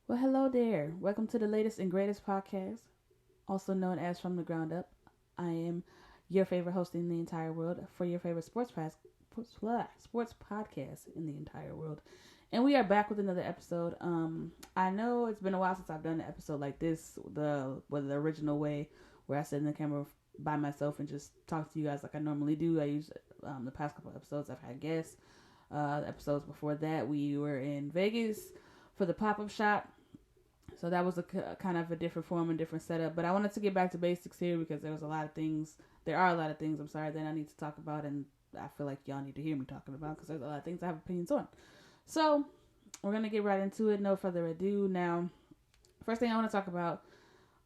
Well, hello there. Welcome to the latest and greatest podcast, also known as From the Ground Up. I am your favorite host in the entire world for your favorite sports podcast in the entire world. And we are back with another episode. I know it's been a while since I've done an episode like this, the original way where I sit in the camera by myself and just talk to you guys like I normally do. I use the past couple episodes I've had guests. The episodes before that we were in Vegas for the pop up shop, so that was a kind of a different form and different setup. But I wanted to get back to basics here because there was a lot of things. There are a lot of things. I'm sorry that I need to talk about, and I feel like y'all need to hear me talking about because there's a lot of things I have opinions on. So we're gonna get right into it. No further ado. Now, first thing I want to talk about,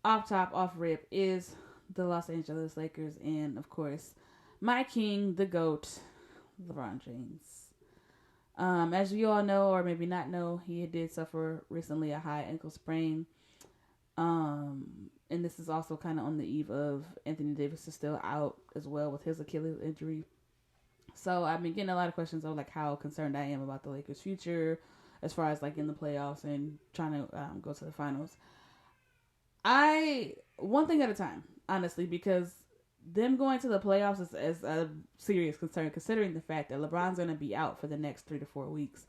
off top, off rip, is the Los Angeles Lakers, and of course, my king, the goat, LeBron James. As you all know, or maybe not know, he did suffer recently a high ankle sprain. And this is also kind of on the eve of Anthony Davis is still out as well with his Achilles injury. So I've been getting a lot of questions of like how concerned I am about the Lakers' future as far as like in the playoffs and trying to go to the finals. One thing at a time, honestly, because them going to the playoffs is a serious concern considering the fact that LeBron's going to be out for the next 3 to 4 weeks.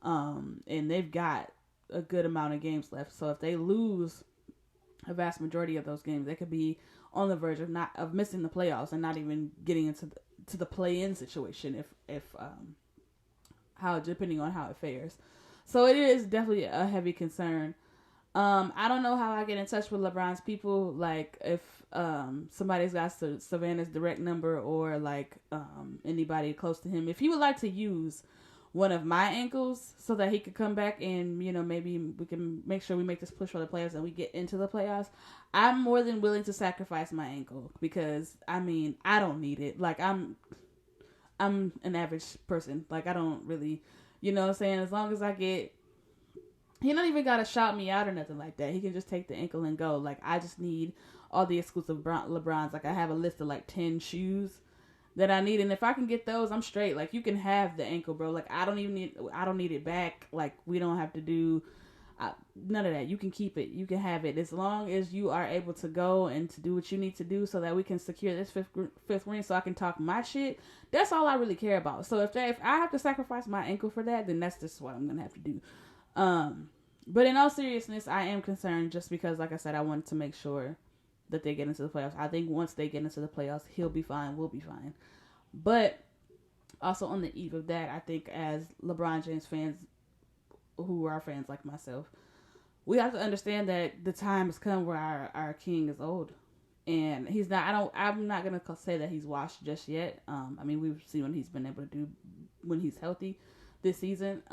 And they've got a good amount of games left. So if they lose a vast majority of those games, they could be on the verge of missing the playoffs and not even getting into the play-in situation if how depending on how it fares. So it is definitely a heavy concern. I don't know how I get in touch with LeBron's people. Like if somebody's got Savannah's direct number or like anybody close to him. If he would like to use one of my ankles so that he could come back and maybe we can make sure we make this push for the playoffs and we get into the playoffs, I'm more than willing to sacrifice my ankle because I mean I don't need it. Like I'm an average person. Like I don't really, what I'm saying, as long as I get. He don't even gotta shout me out or nothing like that. He can just take the ankle and go. Like I just need all the exclusive LeBrons. Like I have a list of like 10 shoes that I need, and if I can get those, I'm straight. Like you can have the ankle, bro. Like I don't need it back. Like we don't have to do none of that. You can keep it. You can have it as long as you are able to go and to do what you need to do, so that we can secure this fifth ring. So I can talk my shit. That's all I really care about. So if I have to sacrifice my ankle for that, then that's just what I'm gonna have to do. But in all seriousness, I am concerned just because, like I said, I wanted to make sure that they get into the playoffs. I think once they get into the playoffs, he'll be fine. We'll be fine. But also on the eve of that, I think as LeBron James fans, who are fans like myself, we have to understand that the time has come where our king is old. And he's not, I'm not going to say that he's washed just yet. I mean, we've seen what he's been able to do when he's healthy. This season,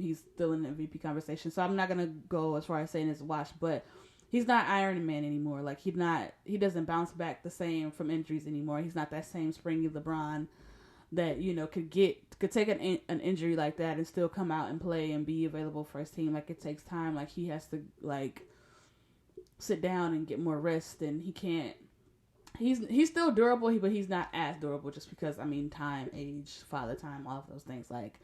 he's still in the MVP conversation, so I'm not gonna go as far as saying it's washed, but he's not Iron Man anymore. Like he doesn't bounce back the same from injuries anymore. He's not that same springy LeBron that could take an injury like that and still come out and play and be available for his team. Like it takes time. Like he has to like sit down and get more rest, and he can't. He's still durable, but he's not as durable just because time, age, father time, all of those things like.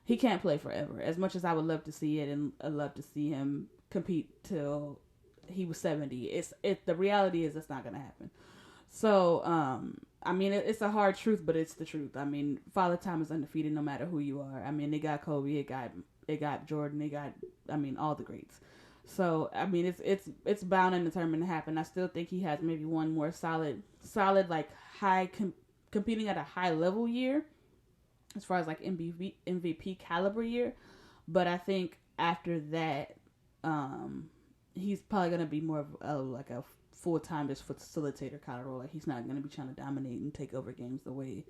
He can't play forever. As much as I would love to see it, and I'd love to see him compete till he was 70. The reality is it's not gonna happen. So, it's a hard truth, but it's the truth. I mean, Father Time is undefeated no matter who you are. I mean, they got Kobe, it got Jordan, they got all the greats. So, it's bound and determined to happen. I still think he has maybe one more solid like high competing at a high level year. As far as like MVP caliber year, but I think after that, he's probably gonna be more of like a full time just facilitator kind of role. Like he's not gonna be trying to dominate and take over games the way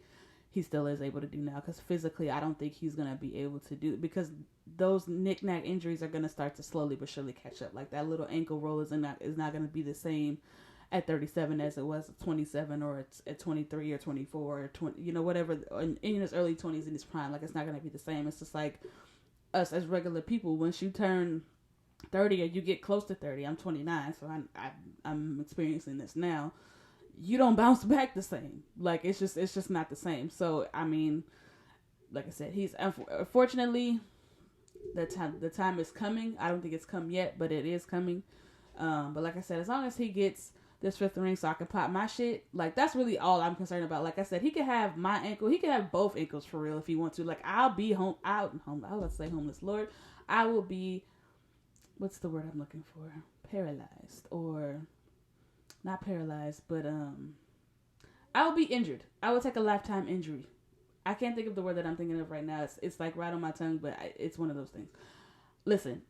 he still is able to do now. Because physically, I don't think he's gonna be able to do it because those knick-knack injuries are gonna start to slowly but surely catch up. Like that little ankle roll is not gonna be the same at 37 as it was at 27 or it's at 23 or 24 or 20, whatever, in his early 20s in his prime. Like it's not going to be the same. It's just like us as regular people. Once you turn 30 or you get close to 30, I'm 29, so I'm experiencing this now. You don't bounce back the same. Like it's just not the same. So like I said, he's unfortunately The time is coming. I don't think it's come yet, but it is coming. But like I said, as long as he gets this 5th ring so I can pop my shit, like, that's really all I'm concerned about. Like I said, he could have my ankle. He could have both ankles for real if he wants to. Like, I'll be home. I was about to say homeless. Lord, I will be, what's the word I'm looking for? Paralyzed. Or, not paralyzed, but I will be injured. I will take a lifetime injury. I can't think of the word that I'm thinking of right now. It's like right on my tongue, but it's one of those things. Listen,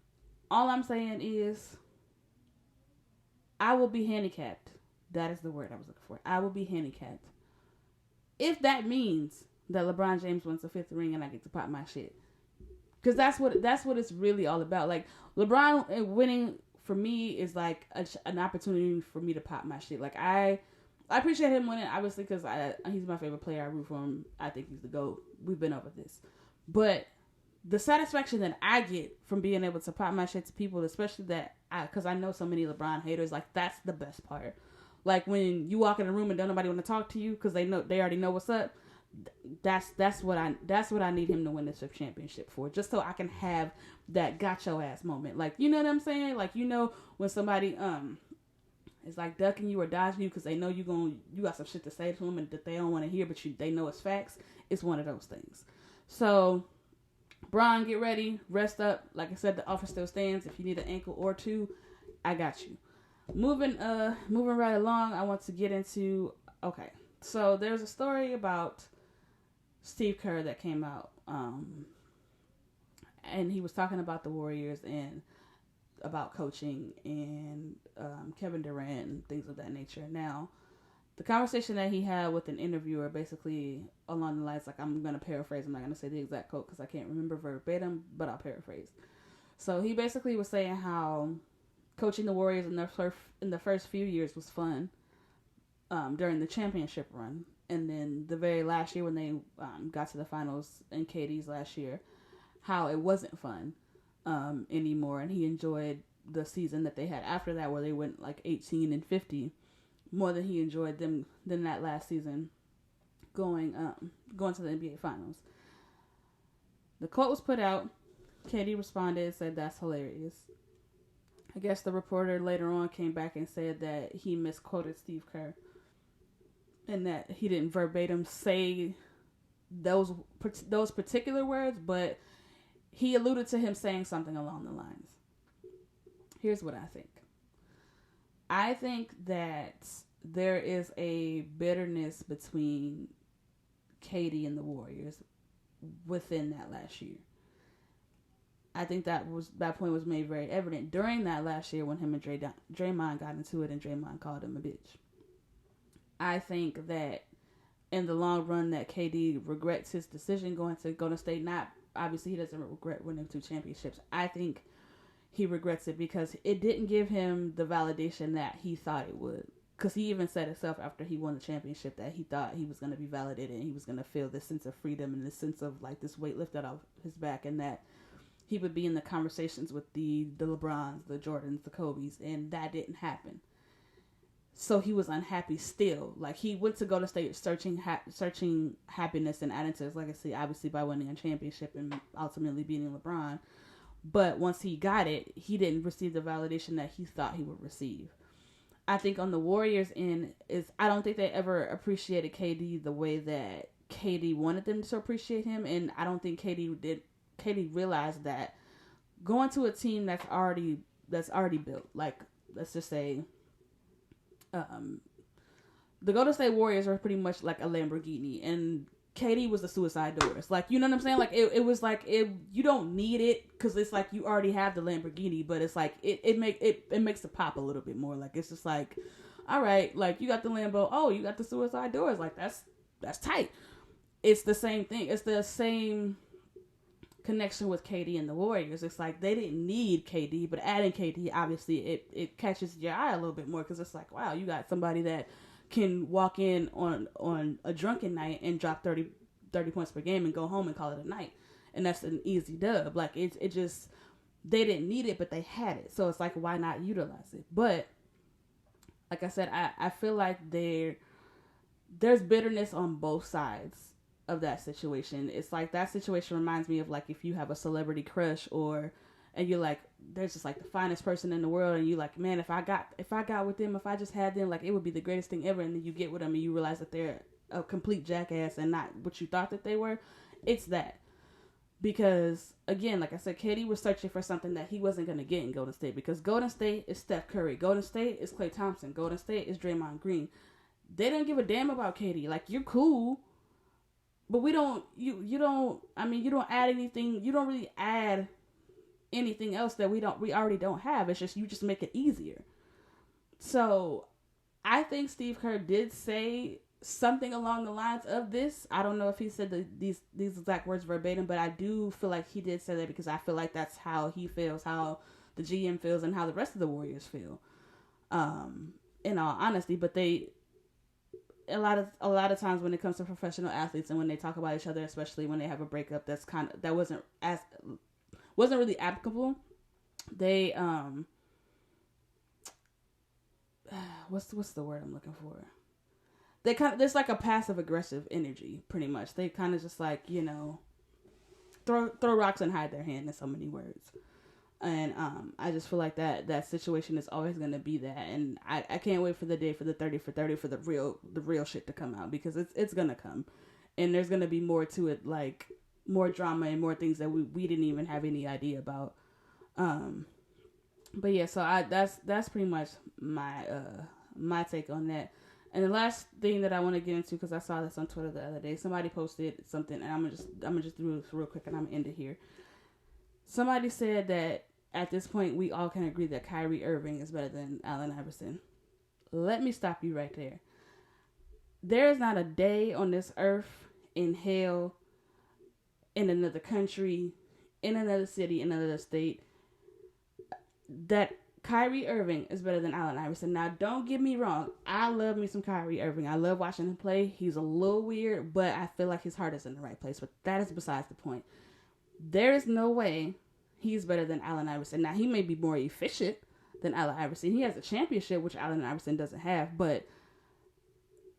all I'm saying is I will be handicapped. That is the word I was looking for. I will be handicapped. If that means that LeBron James wins the 5th ring and I get to pop my shit. Because that's what it's really all about. Like, LeBron winning for me is like an opportunity for me to pop my shit. Like, I appreciate him winning, obviously, because he's my favorite player. I root for him. I think he's the GOAT. We've been over this. But the satisfaction that I get from being able to pop my shit to people, especially because I know so many LeBron haters, like, that's the best part. Like, when you walk in a room and don't nobody want to talk to you because they already know what's up. That's what I need him to win this 5th championship for, just so I can have that got your ass moment. Like, you know what I'm saying? Like, you know, when somebody is like ducking you or dodging you because they know you got some shit to say to them and that they don't want to hear, but they know it's facts. It's one of those things. So, Bron, get ready, rest up. Like I said, the offer still stands. If you need an ankle or two, I got you. Moving right along, I want to get into, okay, so there's a story about Steve Kerr that came out, and he was talking about the Warriors and about coaching and Kevin Durant and things of that nature. Now, the conversation that he had with an interviewer, basically along the lines, like, I'm going to paraphrase, I'm not going to say the exact quote because I can't remember verbatim, but I'll paraphrase. So he basically was saying how coaching the Warriors in the first few years was fun during the championship run. And then the very last year when they got to the finals in KD's last year, how it wasn't fun anymore. And he enjoyed the season that they had after that where they went like 18-50 more than he enjoyed them than that last season going to the NBA finals. The quote was put out. KD responded and said, "That's hilarious." I guess the reporter later on came back and said that he misquoted Steve Kerr and that he didn't verbatim say those particular words, but he alluded to him saying something along the lines. Here's what I think. I think that there is a bitterness between KD and the Warriors within that last year. I think that point was made very evident during that last year when him and Draymond got into it and Draymond called him a bitch. I think that in the long run that KD regrets his decision going to Golden State. Not, obviously he doesn't regret winning 2 championships. I think he regrets it because it didn't give him the validation that he thought it would. Because he even said himself after he won the championship that he thought he was going to be validated and he was going to feel this sense of freedom and this sense of like this weight lifted off his back, and that he would be in the conversations with the LeBrons, the Jordans, the Kobes, and that didn't happen. So he was unhappy still. Like, he went to Golden State searching happiness and adding to his legacy, obviously by winning a championship and ultimately beating LeBron. But once he got it, he didn't receive the validation that he thought he would receive. I think on the Warriors end, I don't think they ever appreciated KD the way that KD wanted them to appreciate him, and I don't think KD realized that going to a team that's already built, like, let's just say, the Golden State Warriors are pretty much like a Lamborghini, and KD was the suicide doors. Like, you know what I'm saying? Like, it was like, you don't need it because it's like you already have the Lamborghini, but it's like it makes it pop a little bit more. Like, it's just like, all right, like, you got the Lambo, oh, you got the suicide doors, like, that's tight. It's the same thing. It's the same connection with KD and the Warriors. It's like they didn't need KD, but adding KD, obviously it catches your eye a little bit more because it's like, wow, you got somebody that can walk in on a drunken night and drop 30 points per game and go home and call it a night, and that's an easy dub. Like, it just, they didn't need it, but they had it, so it's like, why not utilize it? But like I said, I feel like there's bitterness on both sides of that situation. It's like that situation reminds me of like if you have a celebrity crush and you're like, they're just like the finest person in the world, and you like, man, if I got with them, if I just had them, like it would be the greatest thing ever. And then you get with them and you realize that they're a complete jackass and not what you thought that they were. It's that. Because, again, like I said, KD was searching for something that he wasn't going to get in Golden State. Because Golden State is Steph Curry. Golden State is Klay Thompson. Golden State is Draymond Green. They don't give a damn about KD. Like, you're cool, but you don't add anything. You don't really add anything else that we already don't have. It's just, you just make it easier. So, I think Steve Kerr did say something along the lines of this. I don't know if he said these exact words verbatim, but I do feel like he did say that because I feel like that's how he feels, how the GM feels, and how the rest of the Warriors feel. In all honesty, but a lot of times when it comes to professional athletes and when they talk about each other, especially when they have a breakup, that wasn't really applicable. They what's the word I'm looking for? There's like a passive aggressive energy, pretty much. They kind of just like, throw rocks and hide their hand in so many words. And I just feel like that situation is always going to be that. And I can't wait for the day for the 30 for 30 for the real shit to come out, because it's going to come. And there's going to be more to it, like more drama and more things that we didn't even have any idea about. But yeah, so that's pretty much my take on that. And the last thing that I want to get into, because I saw this on Twitter the other day, somebody posted something, and I'm gonna just do this real quick, and I'm gonna end it here. Somebody said that at this point we all can agree that Kyrie Irving is better than Allen Iverson. Let me stop you right there. There is not a day on this earth, in hell, in another country, in another city, in another state, that Kyrie Irving is better than Allen Iverson. Now, don't get me wrong. I love me some Kyrie Irving. I love watching him play. He's a little weird, but I feel like his heart is in the right place. But that is besides the point. There is no way he's better than Allen Iverson. Now, he may be more efficient than Allen Iverson. He has a championship, which Allen Iverson doesn't have. But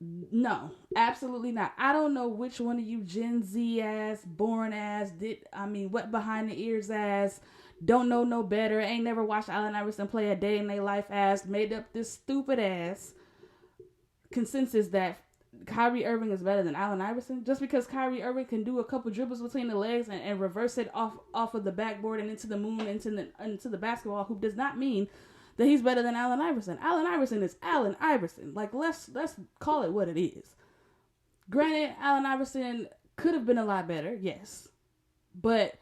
no, absolutely not. I don't know which one of you Gen Z ass, born ass, wet behind the ears ass, don't know no better, ain't never watched Allen Iverson play a day in their life ass, made up this stupid ass consensus that Kyrie Irving is better than Allen Iverson. Just because Kyrie Irving can do a couple dribbles between the legs and reverse it off of the backboard and into the moon, into the basketball hoop, does not mean that he's better than Allen Iverson. Allen Iverson is Allen Iverson. Like, let's call it what it is. Granted, Allen Iverson could have been a lot better, yes. But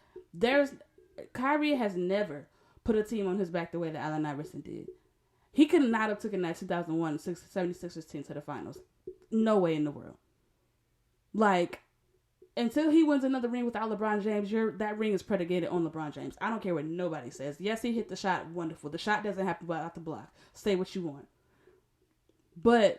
Kyrie has never put a team on his back the way that Allen Iverson did. He could not have taken that 2001 76ers team to the finals. No way in the world. Like, until he wins another ring without LeBron James, that ring is predicated on LeBron James. I don't care what nobody says. Yes, he hit the shot. Wonderful. The shot doesn't happen out the block. Say what you want. But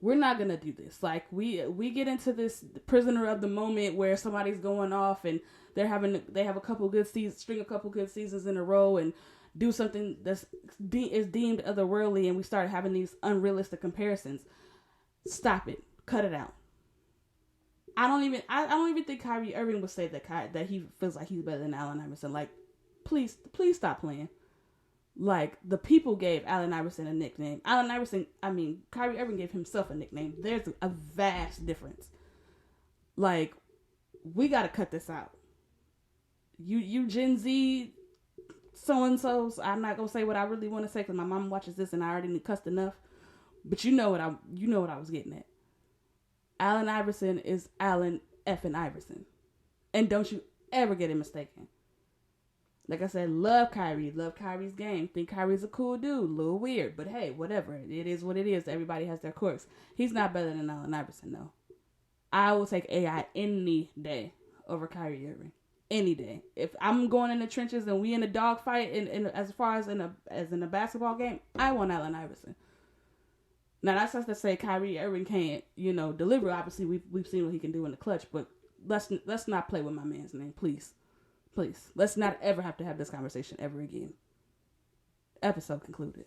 we're not going to do this. Like, we get into this prisoner of the moment where somebody's going off and they have a couple good seasons, string a couple good seasons in a row and do something that's is deemed otherworldly, and we start having these unrealistic comparisons. Stop it. Cut it out. I don't even think Kyrie Irving would say that he feels like he's better than Allen Iverson. Like, please stop playing. Like, the people gave Allen Iverson a nickname. Kyrie Irving gave himself a nickname. There's a vast difference. Like, we gotta cut this out. You Gen Z so-and-sos, I'm not gonna say what I really want to say because my mom watches this and I already cussed enough. But you know what I was getting at. Allen Iverson is Allen effing Iverson. And don't you ever get it mistaken. Like I said, love Kyrie. Love Kyrie's game. Think Kyrie's a cool dude. A little weird. But hey, whatever. It is what it is. Everybody has their quirks. He's not better than Allen Iverson, though. I will take AI any day over Kyrie Irving. Any day. If I'm going in the trenches and we in a dogfight, and as far as in a basketball game, I want Allen Iverson. Now, that's not to say Kyrie Irving can't, deliver. Obviously, we've seen what he can do in the clutch, but let's not play with my man's name, please. Please. Let's not ever have to have this conversation ever again. Episode concluded.